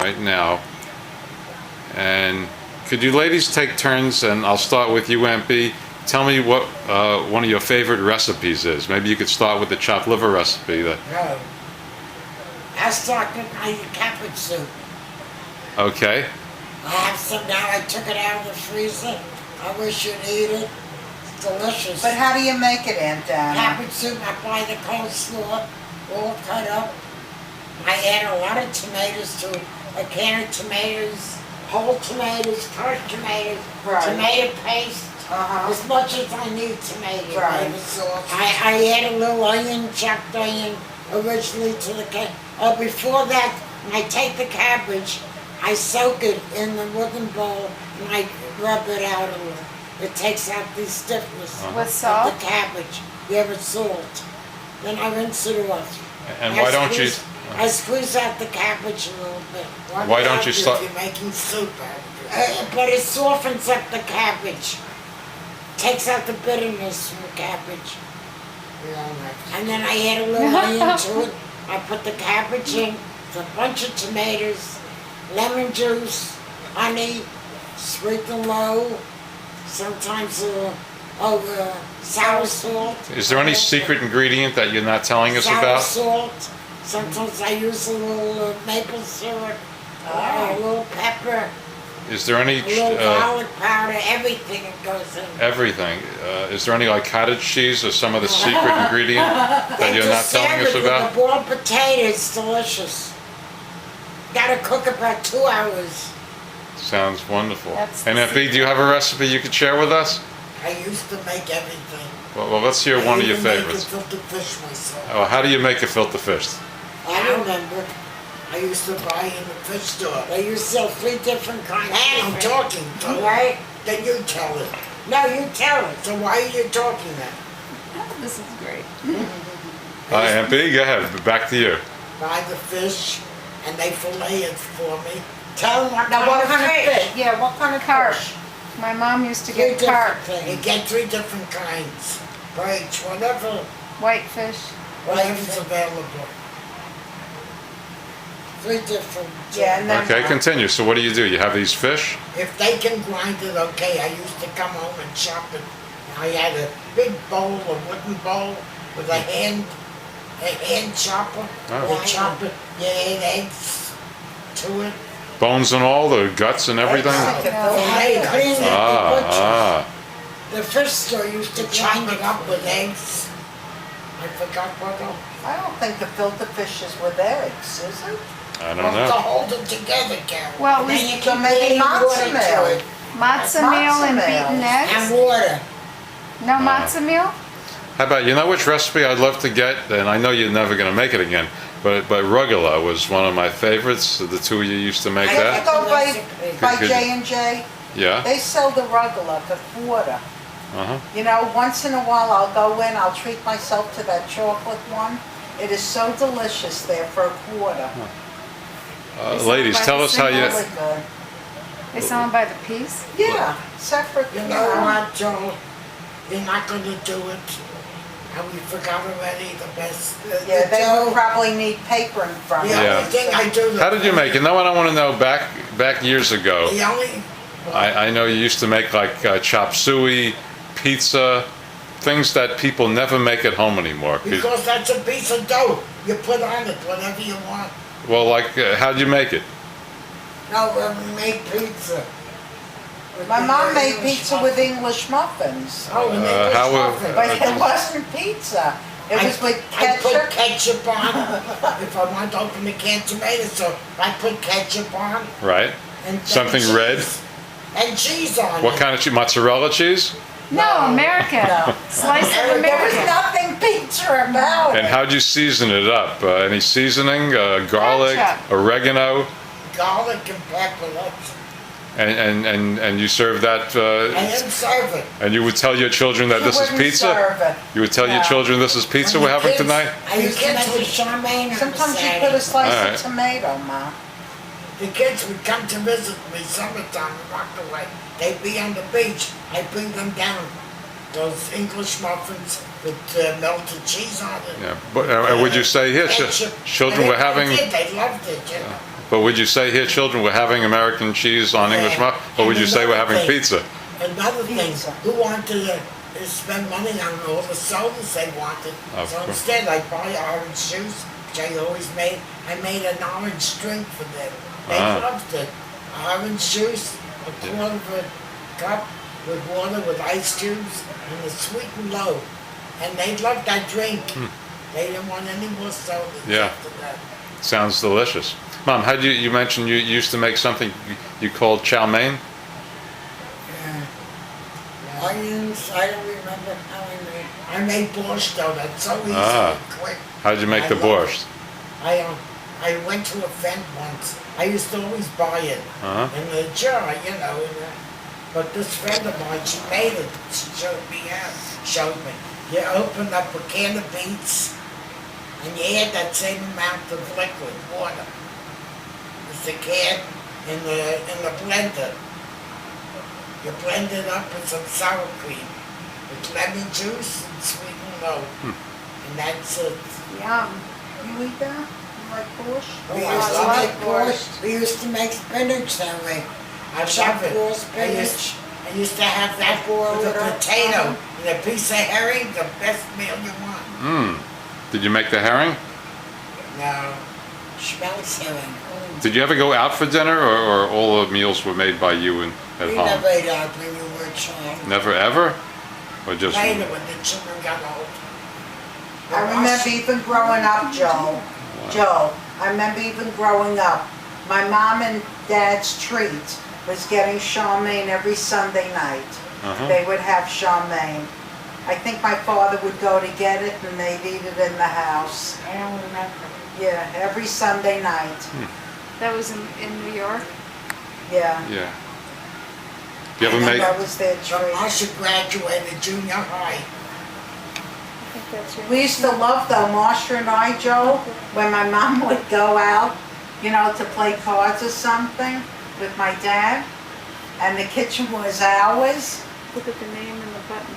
right now. And could you ladies take turns, and I'll start with you, MP. Tell me what one of your favorite recipes is. Maybe you could start with the chopped liver recipe. No. I'll start with my cabbage soup. Okay. I have some now. I took it out of the freezer. I wish you'd eat it. It's delicious. But how do you make it, Aunt Dana? Cabbage soup, I buy the coleslaw all cut up. I add a lot of tomatoes to it. A can of tomatoes, whole tomatoes, crushed tomatoes, tomato paste. As much as I need tomato. Right. I add a little onion, chopped onion, originally to the cabbage. Oh, before that, when I take the cabbage, I soak it in the wooden bowl and I rub it out a little. It takes out the stiffness With salt? of the cabbage. Yeah, with salt. Then I rinse it off. And why don't you? I squeeze out the cabbage a little bit. Why don't you start? You're making soup out of it. But it softens up the cabbage. Takes out the bitterness from the cabbage. And then I add a little onion to it. I put the cabbage in, a bunch of tomatoes, lemon juice, honey, sweet and low, sometimes sour salt. Is there any secret ingredient that you're not telling us about? Sour salt. Sometimes I use a little maple syrup, a little pepper. Is there any? A little garlic powder, everything that goes in. Everything. Is there any like cottage cheese or some of the secret ingredient that you're not telling us about? The boiled potatoes, delicious. Gotta cook about 2 hours. Sounds wonderful. That's And FB, do you have a recipe you could share with us? I used to make everything. Well, let's hear one of your favorites. I used to make a filter fish myself. Oh, how do you make a filter fish? I remember. I used to buy in the fish store. They used to sell 3 different kinds. And I'm talking. So right? Then you tell it. No, you tell it. So why are you talking then? Oh, this is great. MP, go ahead. Back to you. Buy the fish, and they fillet it for me. Tell them what kind of fish? Yeah, what kind of Carp. fish? My mom used to 3 get carp, different things. You get 3 different kinds. Right, whatever. whitefish. Whatever's available. 3 different. Yeah, and then Okay, continue. So what do? You have these fish? If they can grind it, okay. I used to come home and chop it. I had a big bowl, a wooden bowl, with a hand chopper. Oh. They chop it. You add eggs to it. Bones and all, the guts and everything? The fish store used to chop it up with eggs. I forgot what else. I don't think the filter fish is with eggs, is it? I don't To know. hold it together, Carol. Well, Then we- you So can maybe add water matzo to meal. it. Matzo meal and Matzo beaten meal. eggs. And water. No matzo meal? How about, you know which recipe I'd love to get? And I know you're never going to make it again, but rugelach was one of my favorites. The two of you used to make I have that? to go by Could- J&J. Yeah? They sell the rugelach for $1. Uh-huh. You know, once in a while I'll go in, I'll treat myself to that chocolate one. It is so delicious there for $1. Ladies, tell us how you... Really good. They sell them by the piece? Yeah, separate, You know what, Joel? You're not going to do it. And we forgot already the best. Yeah, they would probably need paper in front The of Yeah. only thing I do. How did you make it? Now what I want to know, back years ago, The only. I know you used to make like chop suey, pizza, things that people never make at home anymore. Because that's a piece of dough. You put on it whatever you want. Well, like, how'd you make it? No, we made pizza. My mom made pizza with English muffins. Oh, and English how- muffin. But it wasn't pizza. It was with I put ketchup. ketchup on. If I want to open a can of tomatoes, so I put ketchup on. Right? And then Something cheese. red? And cheese on What it. kind of cheese? Mozzarella cheese? No, American. No. Slice of There was American. nothing pizza about And it. how'd you season it up? Any seasoning? Garlic? Ketchup. Oregano? Garlic and pepper. That's, And you serve that, I didn't serve it. and you would tell your children that You this is wouldn't pizza? serve it. You would tell your No. children this is pizza we're having tonight? I used to make with Charmaine on Sometimes you Saturday. put a slice All right. of tomato, Ma. The kids would come to visit me summertime in Rockaway. They'd be on the beach. I'd bring them down those English muffins with melted cheese on it. Yeah, but would you say, here, Ketchup. children And were having... They did. They loved it, you know. But would you say here, children, we're having American cheese on English muffin, or would you say we're having pizza? Another thing, Pizza. who wanted to spend money on all the sodas they wanted? Of So course. instead, I buy orange juice, which I always made. I made an orange drink for them. They loved it. Orange juice, a quarter of a cup with water with ice cubes, and a sweet and low. And they loved that drink. They didn't want any more sodas Yeah. after that. Sounds delicious. Mom, how do you mentioned you used to make something you called chow mein? Onions, I don't remember how I made. I made borscht though. That's so easy Ah. and quick. How'd you make I the love borscht? I went to a friend once. I used to always buy it Uh-huh. in the jar, you know. But this friend of mine, she made it. She showed me how. Showed me. You open up a can of beets, and you add that same amount of liquid water. It's a can in the blender. You blend it up with some sour cream, with lemon juice and sweet and low, and that's it. Yum. You eat that? You like borscht? We Oh, used I to love make borscht. We used to make spinach that way. I love raw it. spinach. I used to have that Boil with it a up. potato and a piece of herring, the best meal you want. Mmm. Did you make the herring? No, schmelz herring. Did you ever go out for dinner, or all the meals were made by you at We home? never ate out when you were a child. Never ever? Or just... Later when the children got old. I remember even growing up, Joe. Joe, I remember even growing up, my mom and dad's treat was getting chow mein every Sunday night. Uh-huh. They would have chow mein. I think my father would go to get it and they'd eat it in the house. I don't remember. Yeah, every Sunday night. That was in New York. Yeah. Yeah. You ever make... That was their So treat. Marcia graduated junior high. I think that's right. We used to love though, Marsha and I, Joe, when my mom would go out, you know, to play cards or something with my dad, and the kitchen was ours, Look at the name and the button.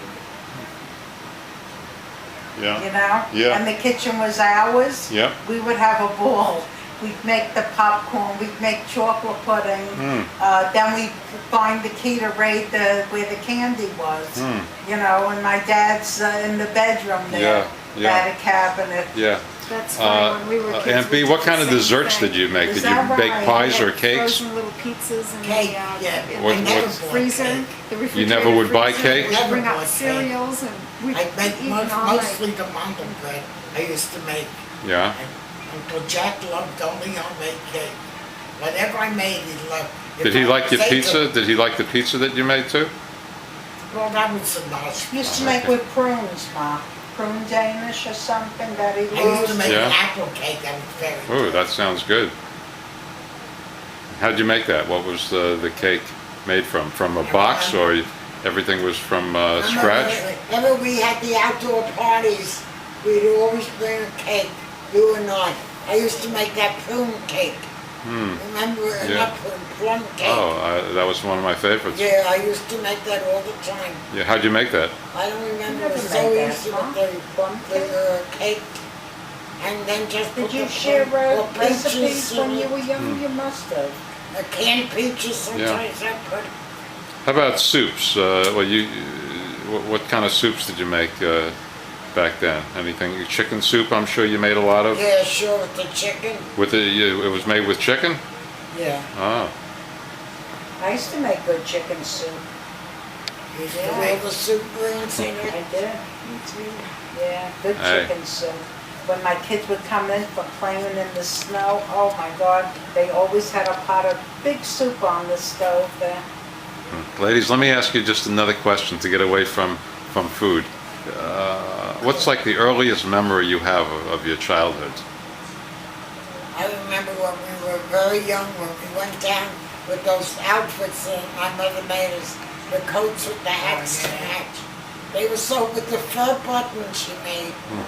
Yeah. you know? Yeah. And the kitchen was ours. Yep. We would have a ball. We'd make the popcorn, we'd make chocolate pudding. Mm. Then we'd find the key to raid where the candy was. Mm. You know, and my dad's in the bedroom there. Yeah, yeah. Had a cabinet. Yeah. That's funny, when we were kids. Aunt B, we what did kind the of same desserts thing. did you make? Is Did you that bake right? pies We or had cakes? Frozen little pizzas in Cake, the, yeah. in What- I the never what- bought freezer. cake. The You refrigerator never would buy freezer. cake? We'd Never bring out bought cake. cereals and we'd I make eat all night. mostly the mango bread I used to make. Yeah. And Uncle Jack loved only homemade cake. Whatever I made, he loved. If Did he I like your say to- pizza? Did he like the pizza that you made too? Well, that was a nice. Used to make with prunes, Ma. Prune Danish or something that he I used to loved. make Yeah. an apple cake that was very Oh, good. that sounds good. How'd you make that? What was the cake made from? From a box, or everything was from scratch? Remember we had the outdoor parties, we'd always bring a cake, you and I used to make that prune cake. Remember, Yeah. not prune, plum cake. Oh, that was one of my favorites. Yeah, I used to make that all the time. Yeah, how'd you make that? I don't remember, never it was made so that, easy huh? with Plum the cake. And then just Did put you the share plum- or recipes peaches when in you it. were young? You must have. Canned peaches sometimes I put. How about soups? What kind of soups did you make back then? Anything? Chicken soup, I'm sure you made a lot of. Yeah, sure, with the chicken. It was made with chicken? Yeah. Oh, I used to make good chicken soup. Used to Yeah. roll the soup greens in I it. did. Me too. Yeah, good Hey. chicken soup. When my kids would come in from playing in the snow, oh my God, they always had a pot of big soup on the stove there. ladies, let me ask you just another question to get away from food. What's like the earliest memory you have of your childhood? I remember when we were very young, when we went down with those outfits that my mother made us, the coats with the hats to match. They were so with the fur buttons she made on